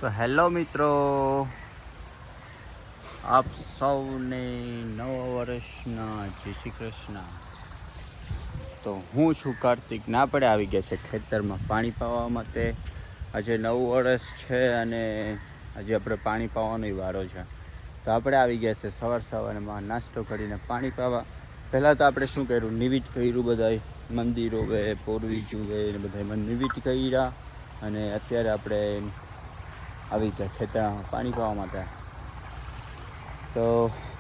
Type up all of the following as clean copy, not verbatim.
તો હેલો મિત્રો, આપ સૌને નવા વર્ષના જય શ્રી કૃષ્ણ. તો હું છું કાર્તિક. ના પડે આવી ગયા છે ખેતરમાં પાણી પાવા માટે. આજે નવું વર્ષ છે અને આજે આપણે પાણી પાવાનો વારો છે. તો આપણે આવી ગયા છે સવારમાં નાસ્તો કરીને પાણી પાવા. પહેલાં તો આપણે શું કર્યું, નિવિટ કર્યું, બધાય મંદિરો ગયે, પોરવીજું ગયે ને બધા નિવિટ કર્યા. અને અત્યારે આપણે આવી ગયા ખેતરમાં પાણી પાવા માટે. તો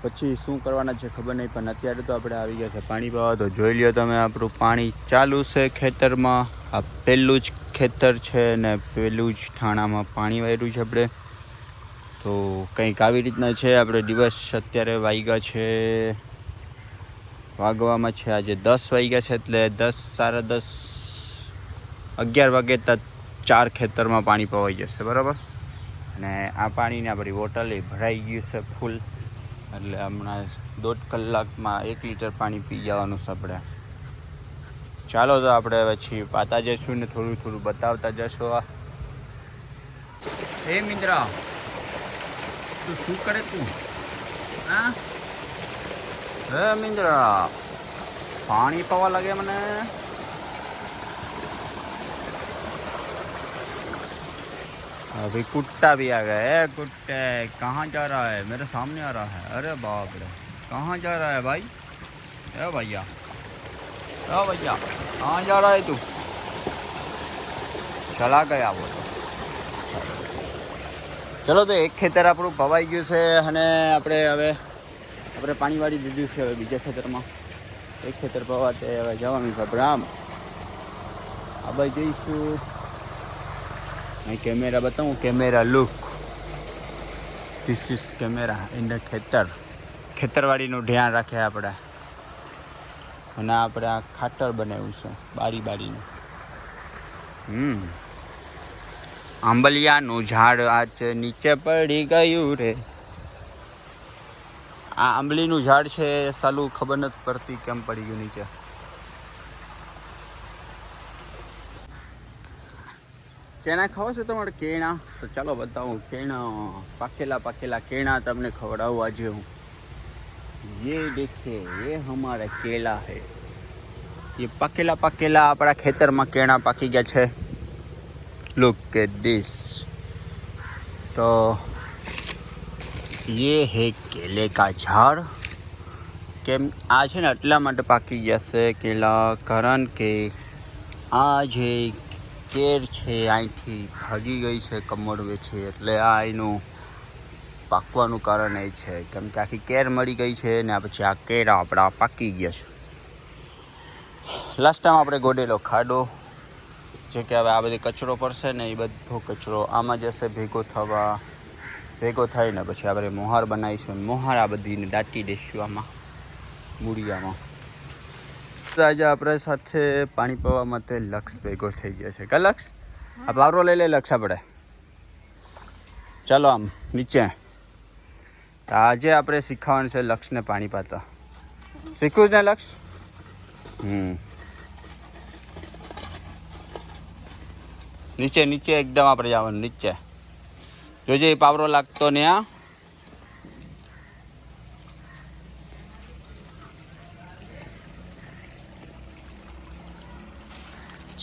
પછી શું કરવાના છે ખબર નહીં, પણ અત્યારે તો આપણે આવી ગયા છે પાણી પાવા. તો જોઈ લ્યો તમે, આપણું પાણી ચાલુ છે ખેતરમાં. આ પહેલું જ ખેતર છે ને પહેલું જ ઠાણામાં પાણી વાળ્યું છે આપણે. તો કંઈક આવી રીતના છે. આપણે દિવસ અત્યારે વાગવામાં છે આજે 10 વાગ્યા છે, એટલે 10, સાડા 10, 11 વાગે તક 4 ખેતરમાં પાણી પવાઈ જશે, બરાબર. અને આ પાણીને આપણી બોટલ ભરાઈ ગયું છે ફૂલ, એટલે હમણાં 1.5 કલાકમાં 1 લીટર પાણી પી જવાનું છે આપણે. ચાલો તો આપણે પછી પાતા જઈશું ને થોડું બતાવતા જશો. હે મિત્રા, તું શું કરે તું? હા હે મિત્રા, પાણી પવા લગે મને. अभी कुत्ता भी आ गया है. कुत्ते कहाँ जा रहा है? मेरे सामने आ रहा है. अरे बाप रे, कहाँ जा रहा है भाई? ए भैया, ओ भैया, कहाँ जा रहा है तू? चला गया वो तो. चलो તો એક ખેતર આપણું પવાઈ ગયું છે અને આપણે પાણી વાળી દીધું છે. હવે બીજા ખેતરમાં એક ખેતર પવાતે હવે જવાનું છે આપણે. આ બાજુ જઈશું. मैं कैमरा बताऊँ, camera look, this is camera in the ખેતરવાડીનું ધ્યાન રાખે આપણે. અને આપણે આ ખાતર બનાવ્યું છે બારીનું. આંબલિયાનું ઝાડ આજ નીચે પડી ગયું રે. આ આંબલીનું ઝાડ છે, સાલું ખબર નથી પડતી કેમ પડી ગયું નીચે. કેણા ખાવો છો તમારે? કેણા તો ચાલો બતાવું. કેણા, પાકેલા કેણા તમને ખવડાવું આજે હું. ये देखिए, ये हमारा केला है. ये पाकेला આપણા ખેતરમાં કેણા પાકી ગયા છે. Look at this. તો ये है केले का झाड़. કેમ આ છે ને એટલા માટે પાકી ગયા છે કેલા, કારણ કે આ જે કેર છે અહીંથી ભાગી ગઈ છે કમળવે છે, એટલે આ એનું પાકવાનું કારણ એ છે. કેમ કે આખી કેર મળી ગઈ છે ને પછી આ કેરા આપણા પાકી ગયા છે. લાસ્ટ ટાઈમ આપણે ગોડેલો ખાડો, જે કે હવે આ બધી કચરો પડશે ને, એ બધો કચરો આમાં જશે ભેગો થઈને પછી આપણે મોહાર બનાવીશું. મોહાર આ બધીને દાટી દઈશું આમાં મૂળિયામાં. આજે આપણે સાથે પાણી પીવા માટે લક્ષ ભેગો થઈ ગયા છે. કે લક્ષ, આ પાવરો લઈ લે લક્ષ આપણે. ચાલો આમ નીચે. આજે આપણે શીખવાનું છે લક્ષને પાણી પાતા. શીખવું જ ને લક્ષ? નીચે એકદમ આપણે જવાનું નીચે. જોજે એ પાવરો લાગતો ને. આ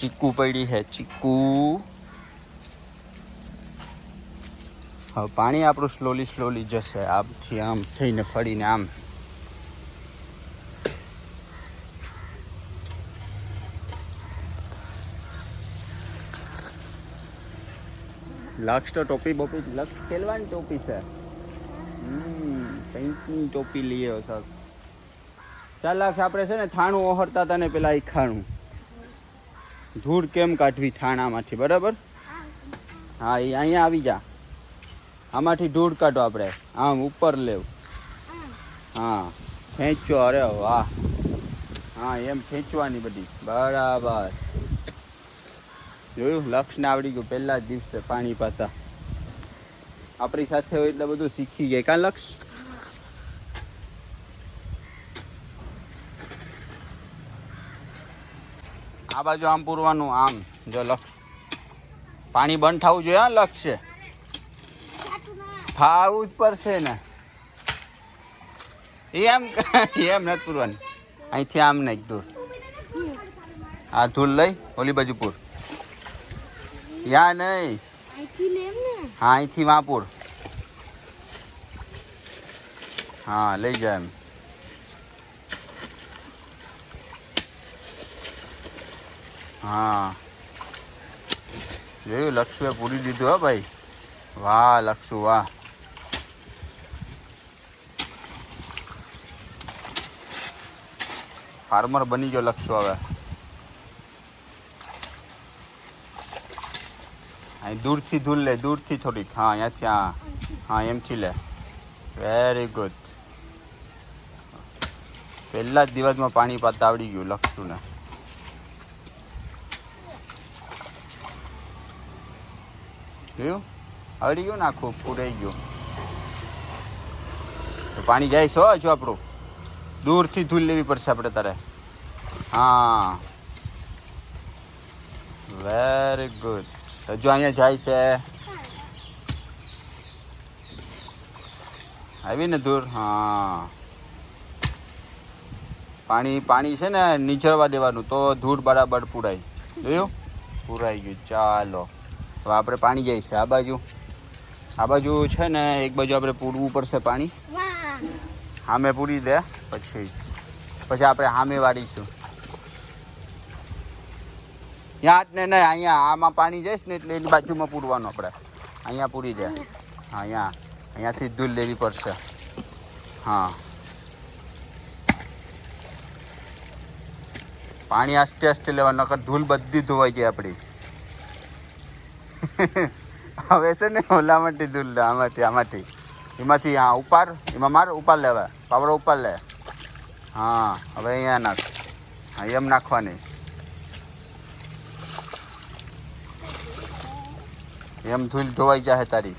ચીકુ પડી છે, ચીકુ. હવે પાણી આપણું સ્લોલી જશે આમથી આમ થઈને ફરીને આમ. લક્ષ તો ટોપી લક્ષ ખેલવાની ટોપી છે. કંઈકની ટોપી લઈએ સર. ચાલ લક્ષ, આપણે છે ને થાણું ઓહરતા હતા ને પેલા એ ખાણું ધૂળ કેમ કાઢવી થાણામાંથી, બરાબર? હા, એ અહીંયા આવી જા. આમાંથી ધૂળ કાઢો આપણે, આમ ઉપર લેવું. હા, ખેંચો. અરે વાહ, હા એમ ખેંચવાની બધી, બરાબર. જોયું, લક્ષને આવડી ગયું પહેલા જ દિવસે પાણી પાતા. આપણી સાથે હોય એટલે બધું શીખી ગયા. કાં લક્ષ? આ બાજુ આમ પૂરવાનું, આમ જો લક્ષ. પાણી બંધ થવું જોઈએ. હા લક્ષ છે, ફાવું જ પડશે ને એમ નથી પૂરવાની અહીંથી આમ નહીં દૂર આ ધૂળ લઈ ઓલી બાજુ પૂર યા નહીં હા અહીંથી વાપુર હા લઈ જાય એમ હા જોયું લક્ષુએ પૂરી દીધું હો ભાઈ વાહ લક્ષુ વાહ ફાર્મર બની ગયો લક્ષુ હવે અહીં દૂરથી ધૂલ લે દૂરથી થોડીક હા અહીંયાથી હા એમથી લે વેરી ગુડ પહેલા જ દિવસમાં પાણી પાતા આવડી ગયું લક્ષુને જોયું આવડી ગયું ને આખું પૂરાઈ ગયું તો પાણી જાય છો હજુ આપણું દૂરથી ધૂલ લેવી પડશે આપણે તારે હા વેરી ગુડ હજુ અહીંયા જાય છે આવી ને દૂર હા પાણી છે ને નીચરવા દેવાનું તો ધૂળ બરાબર પૂરાય જોયું પૂરાઈ ગયું ચાલો હવે આપણે પાણી જાય છે આ બાજુ છે ને એક બાજુ આપણે પૂરવું પડશે પાણી સામે પૂરી દે પછી આપણે સામે વાળીશું ત્યાં જ ને નહીં અહીંયા આમાં પાણી જઈશ ને એટલે એની બાજુમાં પૂરવાનું આપણે અહીંયા પૂરી દે હા અહીંયાથી જ ધૂળ લેવી પડશે હા પાણી આસ્તે આસ્તે લેવાનું નકર ધૂળ બધી ધોવાઈ જાય આપણી હવે છે ને ઓલામાંથી ધૂળ આમાંથી એમાંથી હા ઉપાર એમાં માર ઉપાર લેવા પાવડો ઉપાર લે હા હવે અહીંયા નાખ હા એમ નાખવાની એમ ધૂળ ધોવાઈ જાય તારી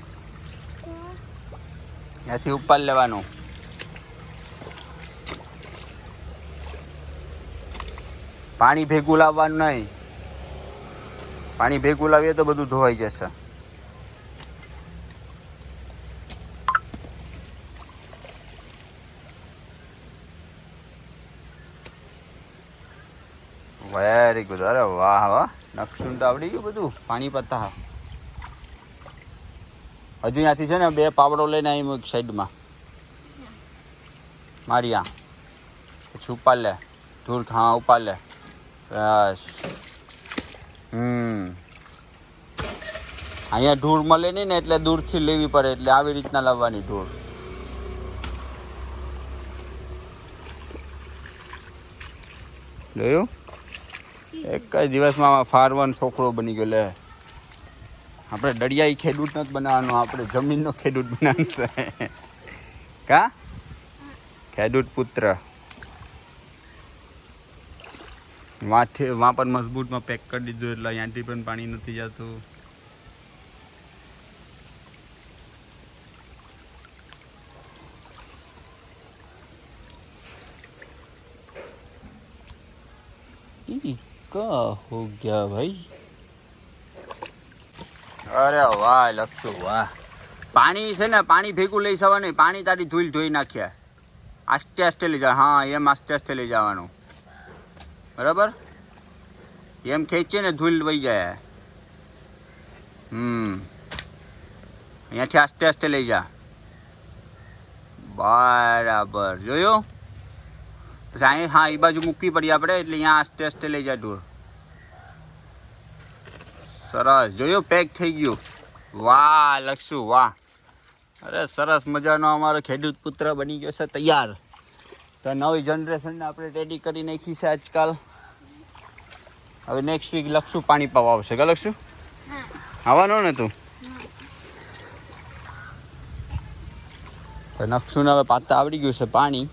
ત્યાંથી ઉપાર લેવાનું પાણી ભેગું લાવવાનું નહીં પાણી ભેગું લાવીએ તો બધું ધોવાઈ જશે વેરી ગુડ અરે વાહ વાહ નકશું તો આવડી ગયું બધું પાણી પત્તા હજુ ત્યાંથી છે ને બે પાવડો લઈને આવી એક સાઈડમાં મારી આ પછી ઉપાડ લે ધૂળ હા ઉપાડ લે બસ અહીંયા ધૂળ મળે નહીં ને એટલે દૂરથી લેવી પડે એટલે આવી રીતના લાવવાની ધૂળ જોયું એક જ દિવસમાં ફાર્મર છોકરો બની ગયો લે આપણે દરિયાઈ ખેડૂત નથી બનાવવાનો આપણે જમીનનો ખેડૂત બનાવશે કા ખેડૂત પુત્ર વાં પણ મજબૂતમાં પેક કરી દીધું એટલે અહીંયાથી પણ પાણી નથી જતું क्या हो गया भाई अरे वाह लक्षु वाह पानी છે ને પાણી ભેગું લઈ જવા નહીં પાણી તારી ધૂળ ધોઈ નાખ્યા આસ્તે આસ્તે લઈ જા હા એમ આસ્તે આસ્તે લઈ જવાનું બરાબર એમ ખેંચીએ ને ધૂળ વહી જાય અહીંયાથી આસ્તે આસ્તે લઈ જા બરાબર જોયું પછી અહીં હા એ બાજુ મૂકવી પડી આપણે એટલે અહીંયા આસ્તે આસ્તે લઈ જાય ધૂળ સરસ જોયું પેક થઈ ગયું વાહ લક્ષુ વાહ અરે સરસ મજાનો અમારો ખેડૂત પુત્ર બની ગયો છે તૈયાર તો નવી જનરેશનને આપણે રેડી કરી નાખી છે આજકાલ હવે નેક્સ્ટ વીક લક્ષુ પાણી પાવા આવશે કે લક્ષુ આવવાનો ને તું તો નક્ષુને હવે પાતા આવડી ગયું છે પાણી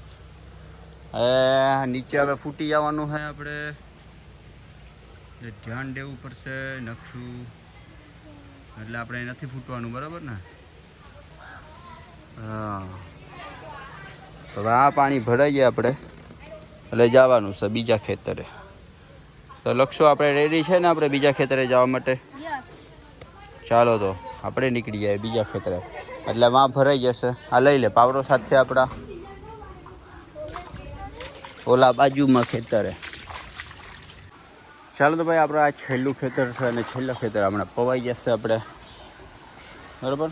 હવે નીચે હવે ફૂટી જવાનું છે આપણે ધ્યાન દેવું પડશે નક્ષુ એટલે આપણે નથી ફૂટવાનું બરાબર ને હા તો હવે આ પાણી ભરાઈ જાય આપણે એટલે જવાનું છે બીજા ખેતરે તો લક્ષો આપણે રેડી છે ને આપણે બીજા ખેતરે જવા માટે ચાલો તો આપણે નીકળી જાય બીજા ખેતરે, એટલે વાં ભરાઈ જશે. આ લઈ લે પાવરો સાથે આપણા ઓલા બાજુમાં ખેતરે. ચાલો તો ભાઈ આપણે આ છેલ્લું ખેતર છે અને છેલ્લા ખેતર હમણાં પવાઈ જશે આપણે, બરાબર.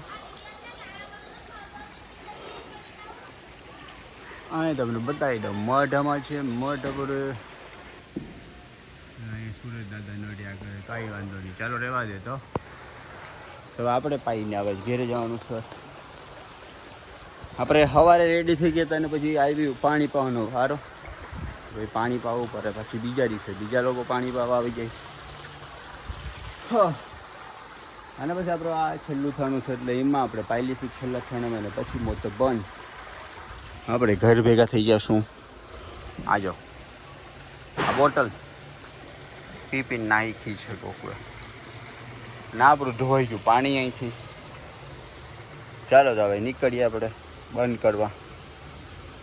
અહીં તમને બતાવી દઉં મઢમાં છે. મઢ આપણે સુરજ દાદા નોડ્યા કરે, કાંઈ વાંધો નહીં, ચાલો રહેવા દે. તો આપણે પાઈને આવે ઘેરે જવાનું છે. આપણે સવારે રેડી થઈ ગયા હતા અને પછી આવ્યું પાણી પાવાનું સારો. ભાઈ પાણી પાવું પડે, પછી બીજા દિવસે બીજા લોકો પાણી પાવા આવી જાય. અને પછી આપણે આ છેલ્લું થાણું છે એટલે એમાં આપણે પાયલીસી છેલ્લા થાણામાં ને પછી મોતો બંધ. આપણે ઘર ભેગા થઈ જશું. આજો આ બોટલ પી નાખી છે કોકવે ના, આપણું ધોવાઈ ગયું પાણી અહીંથી. ચાલો તો હવે નીકળીએ આપણે બંધ કરવા.